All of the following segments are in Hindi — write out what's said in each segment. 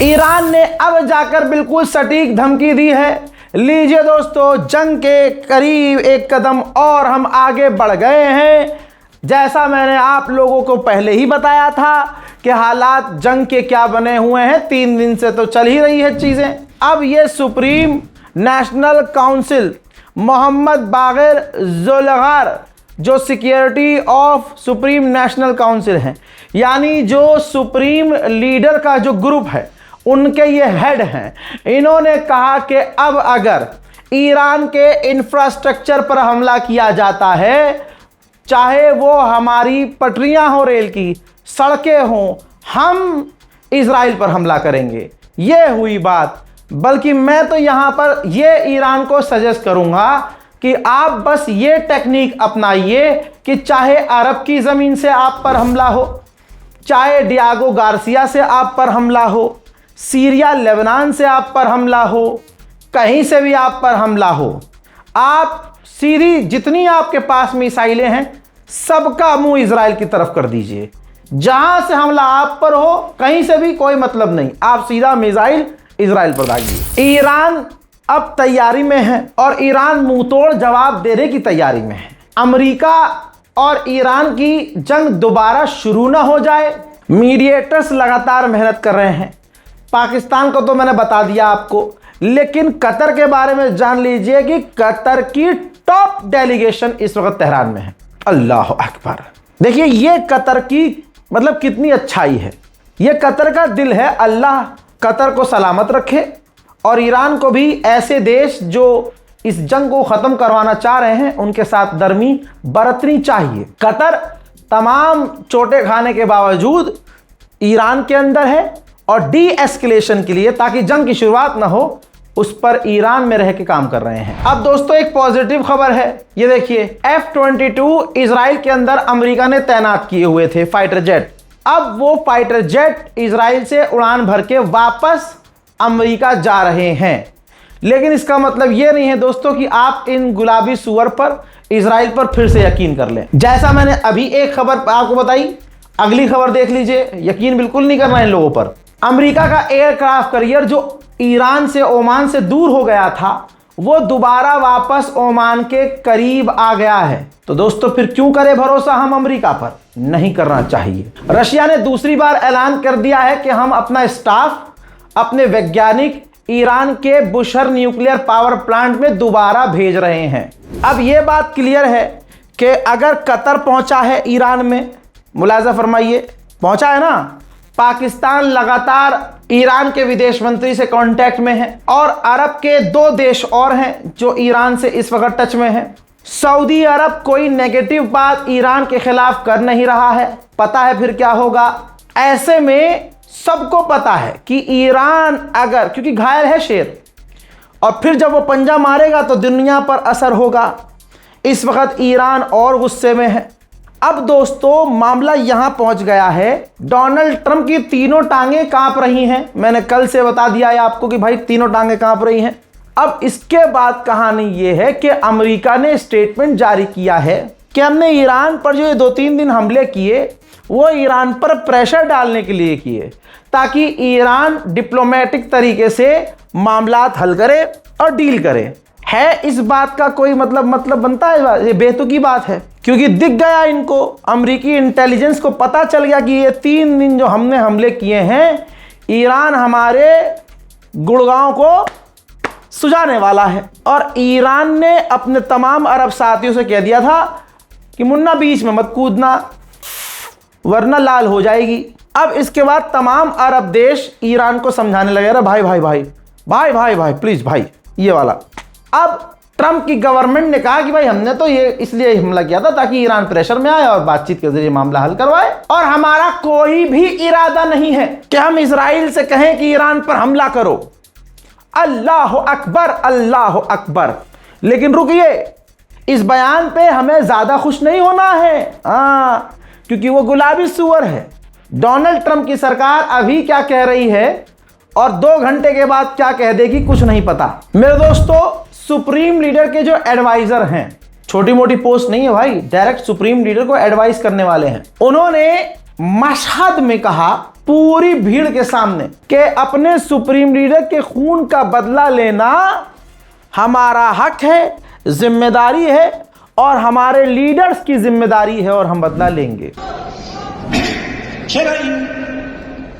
ईरान ने अब जाकर बिल्कुल सटीक धमकी दी है। लीजिए दोस्तों, जंग के करीब एक कदम और हम आगे बढ़ गए हैं। जैसा मैंने आप लोगों को पहले ही बताया था कि हालात जंग के क्या बने हुए हैं, 3 दिन से तो चल ही रही है चीज़ें। अब ये supreme national council Mohammad Baqir Zolghadr, जो security of supreme national council हैं, यानी जो सुप्रीम लीडर का जो ग्रुप है, उनके ये हेड हैं, इन्होंने कहा कि अब अगर ईरान के इंफ्रास्ट्रक्चर पर हमला किया जाता है, चाहे वो हमारी पटरियां हो, रेल की सड़कें हों, हम इजराइल पर हमला करेंगे। ये हुई बात। बल्कि मैं तो यहाँ पर ये ईरान को सजेस्ट करूँगा कि आप बस ये टेक्निक अपनाइए कि चाहे अरब की ज़मीन से आप पर हमला हो, चाहे डियागो गार्सिया से आप पर हमला हो, सीरिया लेबनान से आप पर हमला हो, कहीं से भी आप पर हमला हो, आप सीधी जितनी आपके पास मिसाइलें हैं सबका मुंह इजराइल की तरफ कर दीजिए। जहां से हमला आप पर हो, कहीं से भी कोई मतलब नहीं, आप सीधा मिसाइल इजराइल पर दागिए। ईरान अब तैयारी में है और ईरान मुंहतोड़ जवाब देने की तैयारी में है। अमेरिका और ईरान की जंग दोबारा शुरू ना हो जाए, मीडिएटर्स लगातार मेहनत कर रहे हैं। पाकिस्तान को तो मैंने बता दिया आपको, लेकिन कतर के बारे में जान लीजिए कि कतर की टॉप डेलीगेशन इस वक्त तेहरान में है। अल्लाह अकबर। देखिए ये कतर की मतलब कितनी अच्छाई है, ये कतर का दिल है। अल्लाह कतर को सलामत रखे और ईरान को भी ऐसे देश जो इस जंग को ख़त्म करवाना चाह रहे हैं उनके साथ नरमी बरतनी चाहिए। कतर तमाम चोटें खाने के बावजूद ईरान के अंदर है और डी एस्केलेशन के लिए, ताकि जंग की शुरुआत ना हो, उस पर ईरान में रह के काम कर रहे हैं। अब दोस्तों एक पॉजिटिव खबर है, ये देखिए F-22 इजराइल के अंदर अमेरिका ने तैनात किए हुए थे फाइटर जेट। अब वो फाइटर जेट इजराइल से उड़ान भर के वापस अमेरिका जा रहे हैं। लेकिन इसका मतलब ये नहीं है दोस्तों कि आप इन गुलाबी सुअर पर, इजराइल पर फिर से यकीन कर लें। जैसा मैंने अभी एक खबर आपको बताई, अगली खबर देख लीजिए, यकीन बिल्कुल नहीं करना इन लोगों पर। अमेरिका का एयरक्राफ्ट कैरियर जो ईरान से, ओमान से दूर हो गया था, वो दोबारा वापस ओमान के करीब आ गया है। तो दोस्तों फिर क्यों करें भरोसा हम अमेरिका पर? नहीं करना चाहिए। रशिया ने दूसरी बार ऐलान कर दिया है कि हम अपना स्टाफ, अपने वैज्ञानिक ईरान के बुशहर न्यूक्लियर पावर प्लांट में दोबारा भेज रहे हैं। अब यह बात क्लियर है कि अगर कतर पहुंचा है ईरान में, मुलाजा फरमाइए, पहुंचा है ना, पाकिस्तान लगातार ईरान के विदेश मंत्री से कांटेक्ट में है और अरब के 2 देश और हैं जो ईरान से इस वक्त टच में हैं। सऊदी अरब कोई नेगेटिव बात ईरान के खिलाफ कर नहीं रहा है, पता है फिर क्या होगा। ऐसे में सबको पता है कि ईरान अगर, क्योंकि घायल है शेर, और फिर जब वो पंजा मारेगा तो दुनिया पर असर होगा। इस वक्त ईरान और गुस्से में है। अब दोस्तों मामला यहां पहुंच गया है, डोनाल्ड ट्रंप की तीनों टांगें कांप रही हैं। मैंने कल से बता दिया है आपको कि भाई तीनों टांगें कांप रही हैं। अब इसके बाद कहानी यह है कि अमेरिका ने स्टेटमेंट जारी किया है कि हमने ईरान पर जो ये 2-3 दिन हमले किए, वो ईरान पर प्रेशर डालने के लिए किए, ताकि ईरान डिप्लोमेटिक तरीके से मामलात हल करे और डील करे। है इस बात का कोई मतलब बनता है? ये बेतुकी बात है, क्योंकि दिख गया इनको, अमेरिकी इंटेलिजेंस को पता चल गया कि ये 3 दिन जो हमने हमले किए हैं, ईरान हमारे गुड़गांव को सुझाने वाला है। और ईरान ने अपने तमाम अरब साथियों से कह दिया था कि मुन्ना बीच में मत कूदना वरना लाल हो जाएगी। अब इसके बाद तमाम अरब देश ईरान को समझाने लगे, अरे भाई भाई भाई भाई भाई भाई प्लीज भाई, ये वाला। अब ट्रंप की गवर्नमेंट ने कहा कि भाई हमने तो ये इसलिए हमला किया था ताकि ईरान प्रेशर में आए और बातचीत के जरिए मामला हल करवाए, और हमारा कोई भी इरादा नहीं है कि हम इजराइल से कहें कि ईरान पर हमला करो। अल्लाह अकबर, अल्लाह अकबर। लेकिन रुकिए, इस बयान पे हमें ज्यादा खुश नहीं होना है, क्योंकि वो गुलाबी सुअर है। डोनाल्ड ट्रंप की सरकार अभी क्या कह रही है और 2 घंटे के बाद क्या कह देगी कुछ नहीं पता। मेरे दोस्तों, सुप्रीम लीडर के जो एडवाइजर हैं, छोटी मोटी पोस्ट नहीं है भाई, डायरेक्ट सुप्रीम लीडर को एडवाइस करने वाले हैं, उन्होंने मशहद में कहा पूरी भीड़ के सामने कि अपने सुप्रीम लीडर के खून का बदला लेना हमारा हक है, जिम्मेदारी है और हमारे लीडर्स की जिम्मेदारी है और हम बदला लेंगे।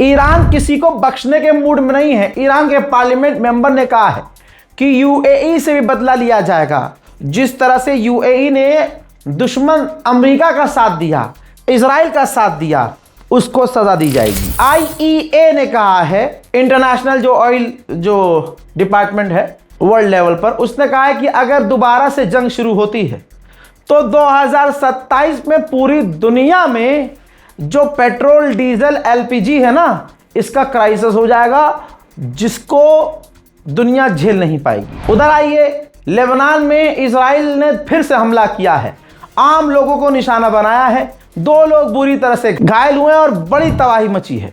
ईरान किसी को बख्शने के मूड में नहीं है। ईरान के पार्लियामेंट मेंबर ने कहा है कि यूएई से भी बदला लिया जाएगा। जिस तरह से यूएई ने दुश्मन अमेरिका का साथ दिया, इजराइल का साथ दिया, उसको सजा दी जाएगी। आईईए ने कहा है, इंटरनेशनल जो ऑयल जो डिपार्टमेंट है वर्ल्ड लेवल पर, उसने कहा है कि अगर दोबारा से जंग शुरू होती है तो 2027 में पूरी दुनिया में जो पेट्रोल, डीजल, एलपीजी है ना, इसका क्राइसिस हो जाएगा जिसको दुनिया झेल नहीं पाएगी। उधर आइए, लेबनान में इजराइल ने फिर से हमला किया है, आम लोगों को निशाना बनाया है, 2 लोग बुरी तरह से घायल हुए और बड़ी तबाही मची है।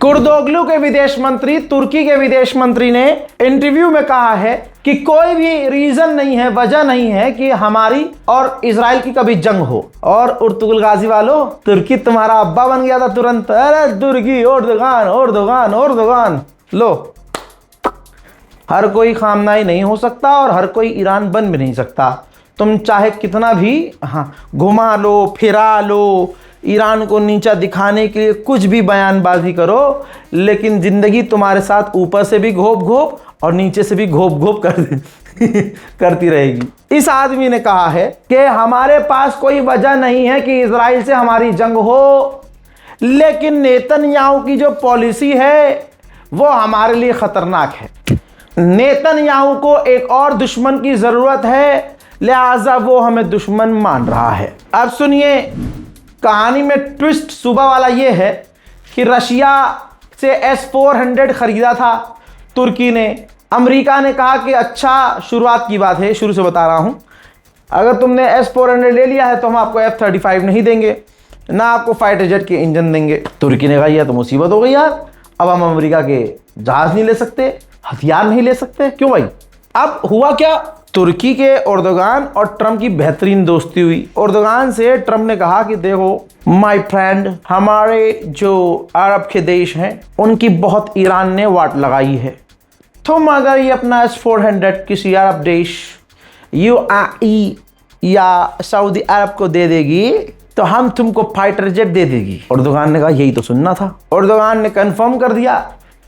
कुर्दोगलू के विदेश मंत्री, तुर्की के विदेश मंत्री ने इंटरव्यू में कहा है कि कोई भी रीजन नहीं है, वजह नहीं है कि हमारी और इजराइल की कभी जंग हो। और उर्तुगल गाजी वालों, तुर्की तुम्हारा अब्बा बन गया था तुरंत। अरे तुर्की, ओर्दोगान ओर्दोगान ओर्दोगान। लो, हर कोई खामनाई नहीं हो सकता और हर कोई ईरान बन भी नहीं सकता। तुम चाहे कितना भी घुमा लो, फिरा लो, ईरान को नीचा दिखाने के लिए कुछ भी बयानबाजी करो, लेकिन जिंदगी तुम्हारे साथ ऊपर से भी घोप घोप और नीचे से भी घोप घोप करती रहेगी। इस आदमी ने कहा है कि हमारे पास कोई वजह नहीं है कि इजराइल से हमारी जंग हो, लेकिन नेतन्याहू की जो पॉलिसी है वो हमारे लिए खतरनाक है। नेतन्याहू को एक और दुश्मन की जरूरत है, लिहाजा वो हमें दुश्मन मान रहा है। अब सुनिए, कहानी में ट्विस्ट सुबह वाला ये है कि रशिया से S-400 खरीदा था तुर्की ने। अमेरिका ने कहा कि अच्छा, शुरुआत की बात है, शुरू से बता रहा हूँ, अगर तुमने S-400 ले लिया है तो हम आपको F-35 नहीं देंगे, ना आपको फाइटर जेट के इंजन देंगे। तुर्की ने कहा यह तो मुसीबत हो गई यार, अब हम अमेरिका के जहाज नहीं ले सकते, हथियार नहीं ले सकते। क्यों भाई? अब हुआ क्या, तुर्की के एर्दोगान और ट्रम्प की बेहतरीन दोस्ती हुई। एर्दोगान से ट्रम्प ने कहा कि देखो माय फ्रेंड, हमारे जो अरब के देश हैं उनकी बहुत ईरान ने वाट लगाई है। तुम अगर ये अपना S-400 किसी अरब देश UAE या सऊदी अरब को दे देगी तो हम तुमको फाइटर जेट दे देगी। एर्दोगान ने कहा यही तो सुनना था। एर्दोगान ने कंफर्म कर दिया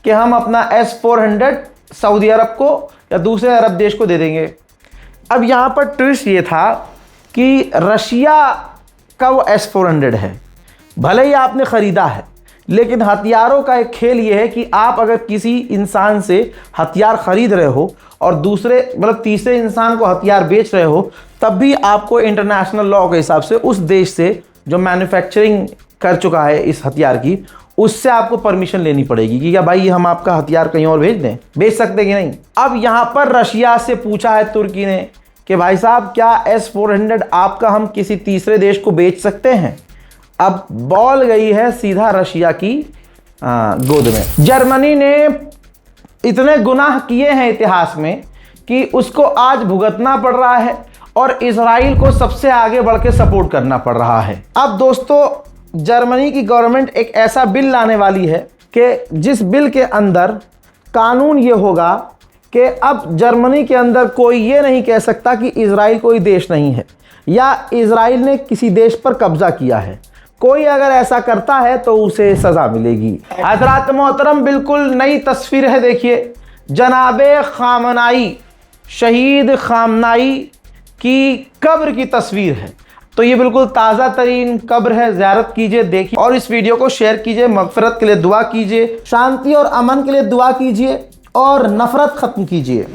कि हम अपना S-400 सऊदी अरब को या दूसरे अरब देश को दे देंगे। अब यहाँ पर ट्विस्ट ये था कि रशिया का वो S-400 है, भले ही आपने ख़रीदा है, लेकिन हथियारों का एक खेल ये है कि आप अगर किसी इंसान से हथियार ख़रीद रहे हो और दूसरे मतलब तीसरे इंसान को हथियार बेच रहे हो, तब भी आपको इंटरनेशनल लॉ के हिसाब से उस देश से जो मैन्युफैक्चरिंग कर चुका है इस हथियार की, उससे आपको परमिशन लेनी पड़ेगी कि क्या भाई हम आपका हथियार कहीं और भेज दें, बेच सकते कि नहीं। अब यहाँ पर रशिया से पूछा है तुर्की ने कि भाई साहब क्या S-400 आपका हम किसी तीसरे देश को बेच सकते हैं। अब बॉल गई है सीधा रशिया की गोद में। जर्मनी ने इतने गुनाह किए हैं इतिहास में कि उसको आज भुगतना पड़ रहा है और इजराइल को सबसे आगे बढ़ के सपोर्ट करना पड़ रहा है। अब दोस्तों, जर्मनी की गवर्नमेंट एक ऐसा बिल लाने वाली है कि जिस बिल के अंदर कानून ये होगा कि अब जर्मनी के अंदर कोई ये नहीं कह सकता कि इजराइल कोई देश नहीं है या इजराइल ने किसी देश पर कब्जा किया है। कोई अगर ऐसा करता है तो उसे सज़ा मिलेगी। हज़रात मोहतरम, बिल्कुल नई तस्वीर है, देखिए जनाबे खामनाई, शहीद खामनाई की कब्र की तस्वीर है। तो ये बिल्कुल ताज़ा तरीन कब्र है, ज़ियारत कीजिए, देखिए और इस वीडियो को शेयर कीजिए, मग़फ़िरत के लिए दुआ कीजिए, शांति और अमन के लिए दुआ कीजिए और नफ़रत ख़त्म कीजिए।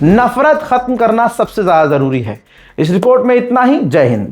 नफ़रत ख़त्म करना सबसे ज़्यादा ज़रूरी है। इस रिपोर्ट में इतना ही। जय हिंद।